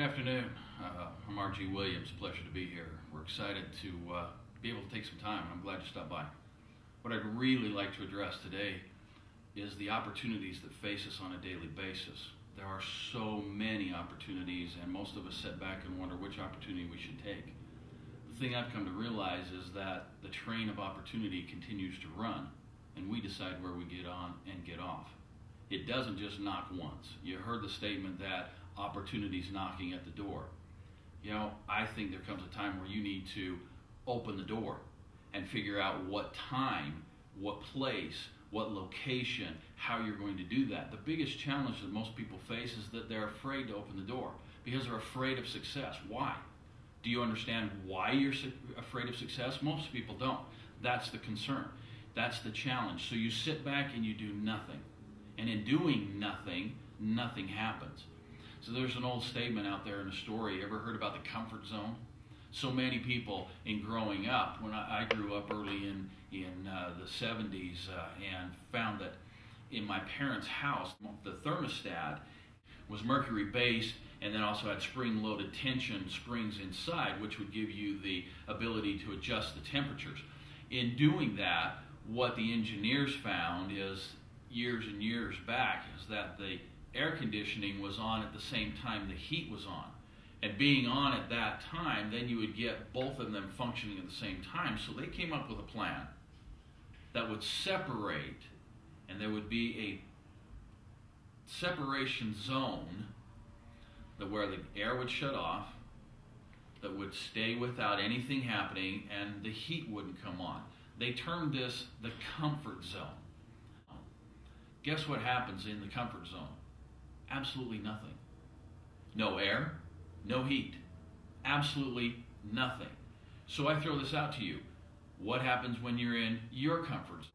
Good afternoon. I'm R.G. Williams. Pleasure to be here. We're excited to be able to take some time, and I'm glad you stopped by. What I'd really like to address today is the opportunities that face us on a daily basis. There are so many opportunities, and most of us sit back and wonder which opportunity we should take. The thing I've come to realize is that the train of opportunity continues to run, and we decide where we get on and get off. It doesn't just knock once. You heard the statement that opportunity's knocking at the door. You know, I think there comes a time where you need to open the door and figure out what time, what place, what location, how you're going to do that. The biggest challenge that most people face is that they're afraid to open the door because they're afraid of success. Why? Do you understand why you're afraid of success? Most people don't. That's the concern. That's the challenge. So you sit back and you do nothing. And in doing nothing, nothing happens. So there's an old statement out there in a story. Ever heard about the comfort zone? So many people in growing up, when I grew up early in the 70s and found that in my parents' house, the thermostat was mercury based and then also had spring-loaded tension springs inside, which would give you the ability to adjust the temperatures. In doing that, what the engineers found is years and years back is that the air conditioning was on at the same time the heat was on. And being on at that time, then you would get both of them functioning at the same time. So they came up with a plan that would separate, and there would be a separation zone that where the air would shut off, that would stay without anything happening, and the heat wouldn't come on. They termed this the comfort zone. Guess what happens in the comfort zone? Absolutely nothing. No air, no heat. Absolutely nothing. So I throw this out to you. What happens when you're in your comfort zone?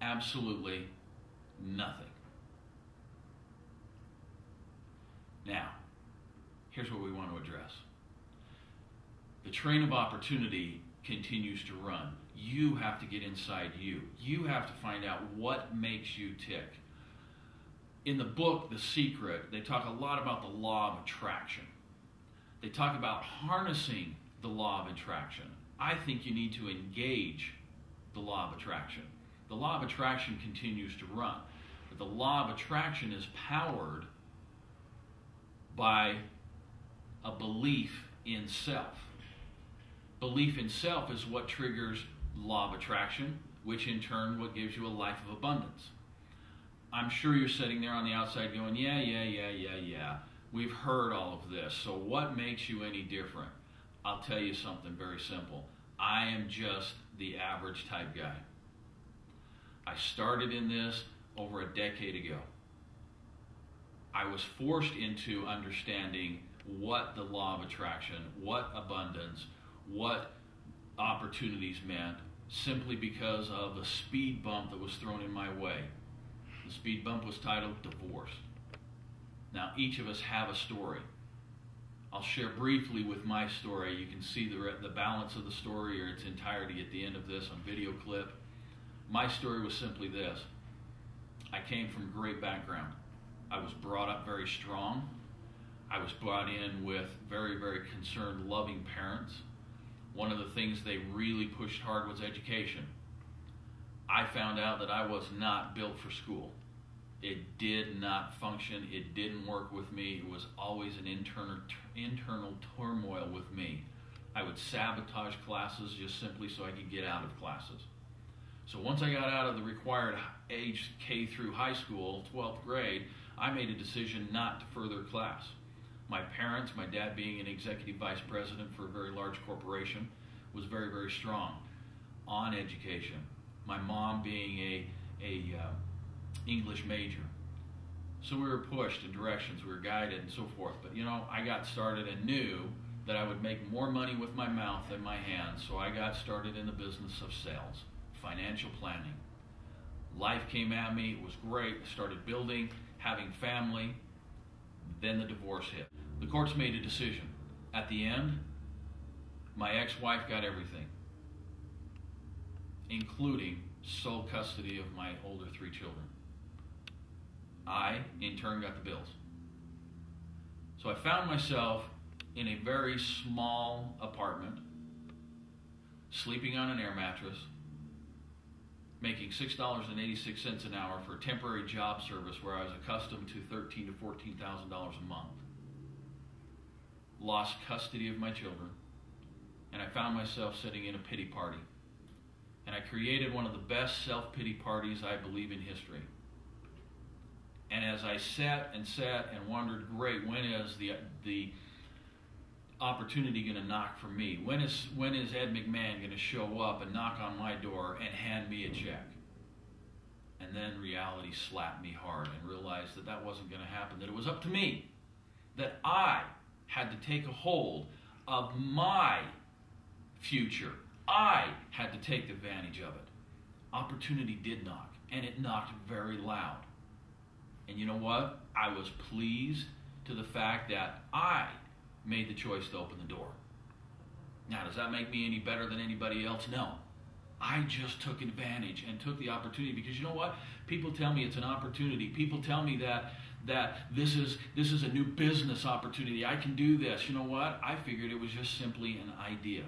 Absolutely nothing. Now, here's what we want to address. The train of opportunity continues to run. You have to get inside you. You have to find out what makes you tick. In the book, The Secret, they talk a lot about the law of attraction. They talk about harnessing the law of attraction. I think you need to engage the law of attraction. The law of attraction continues to run. But the law of attraction is powered by a belief in self. Belief in self is what triggers law of attraction, which in turn what gives you a life of abundance. I'm sure you're sitting there on the outside going, yeah. We've heard all of this. So what makes you any different? I'll tell you something very simple. I am just the average type guy. I started in this over a decade ago. I was forced into understanding what the law of attraction, what abundance, what opportunities meant, simply because of a speed bump that was thrown in my way. The speed bump was titled Divorce. Now, each of us have a story. I'll share briefly with my story. You can see the balance of the story or its entirety at the end of this on video clip. My story was simply this. I came from a great background. I was brought up very strong. I was brought in with very, very concerned, loving parents. One of the things they really pushed hard was education. I found out that I was not built for school. It did not function. It didn't work with me. It was always an internal turmoil with me. I would sabotage classes just simply so I could get out of classes. So once I got out of the required age K through high school, 12th grade, I made a decision not to further class. My parents, my dad being an executive vice president for a very large corporation, was very, very strong on education. My mom being a English major. So we were pushed in directions, we were guided and so forth. But you know, I got started and knew that I would make more money with my mouth than my hands. So I got started in the business of sales, financial planning. Life came at me, it was great. I started building, having family. Then the divorce hit. The courts made a decision. At the end, my ex-wife got everything, including sole custody of my older 3 children. I, in turn, got the bills. So I found myself in a very small apartment, sleeping on an air mattress, making $6.86 an hour for a temporary job service where I was accustomed to $13,000 to $14,000 a month. Lost custody of my children, and I found myself sitting in a pity party. And I created one of the best self-pity parties, I believe, in history. And as I sat and wondered, great, when is the opportunity going to knock for me? When is Ed McMahon going to show up and knock on my door and hand me a check? And then reality slapped me hard and realized that that wasn't going to happen, that it was up to me, that I had to take a hold of my future. I had to take advantage of it. Opportunity did knock, and it knocked very loud. And you know what? I was pleased to the fact that I made the choice to open the door. Now, does that make me any better than anybody else? No. I just took advantage and took the opportunity, because you know what? People tell me it's an opportunity. People tell me that this is a new business opportunity. I can do this. You know what? I figured it was just simply an idea.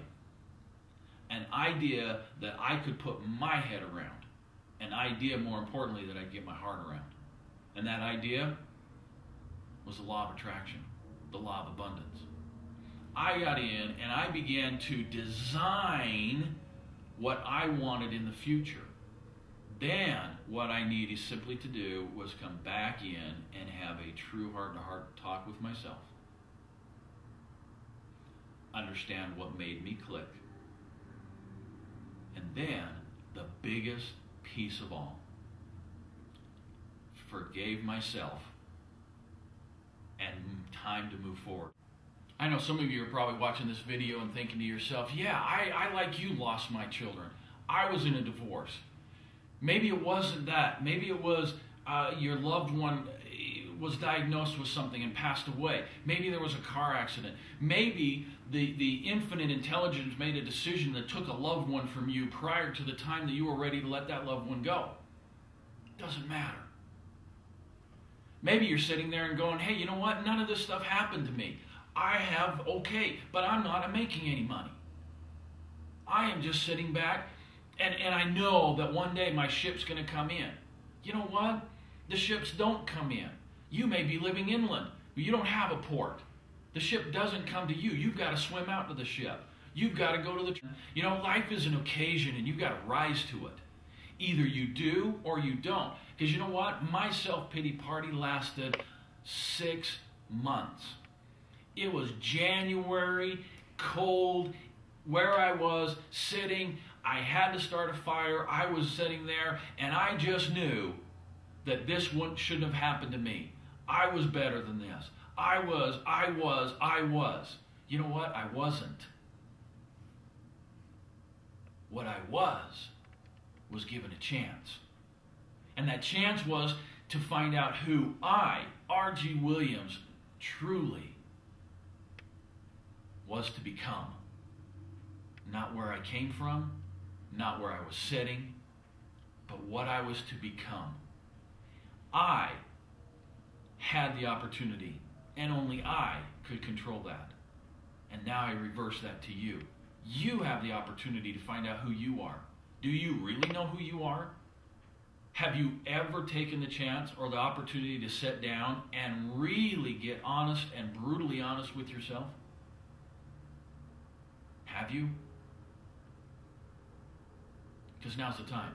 An idea that I could put my head around. An idea, more importantly, that I'd get my heart around. And that idea was the law of attraction, the law of abundance. I got in and I began to design what I wanted in the future. Then what I needed simply to do was come back in and have a true heart-to-heart talk with myself. Understand what made me click. And then, the biggest piece of all, forgave myself and time to move forward. I know some of you are probably watching this video and thinking to yourself, yeah, I like you lost my children. I was in a divorce. Maybe it wasn't that. Maybe it was your loved one was diagnosed with something and passed away. Maybe there was a car accident. Maybe the infinite intelligence made a decision that took a loved one from you prior to the time that you were ready to let that loved one go. Doesn't matter. Maybe you're sitting there and going, hey, you know what? None of this stuff happened to me. I have, okay, but I'm not making any money. I am just sitting back, and I know that one day my ship's going to come in. You know what? The ships don't come in. You may be living inland, but you don't have a port. The ship doesn't come to you. You've got to swim out to the ship. You've got to go to the... You know, life is an occasion, and you've got to rise to it. Either you do or you don't. Because you know what? My self-pity party lasted 6 months. It was January, cold, where I was sitting. I had to start a fire. I was sitting there, and I just knew that this one shouldn't have happened to me. I was better than this. I was. You know what? I wasn't. What I was given a chance. And that chance was to find out who I, R.G. Williams, truly was to become. Not where I came from, not where I was sitting, but what I was to become. I had the opportunity, and only I could control that. And now I reverse that to you. You have the opportunity to find out who you are. Do you really know who you are? Have you ever taken the chance or the opportunity to sit down and really get honest and brutally honest with yourself? Have you? Because now's the time.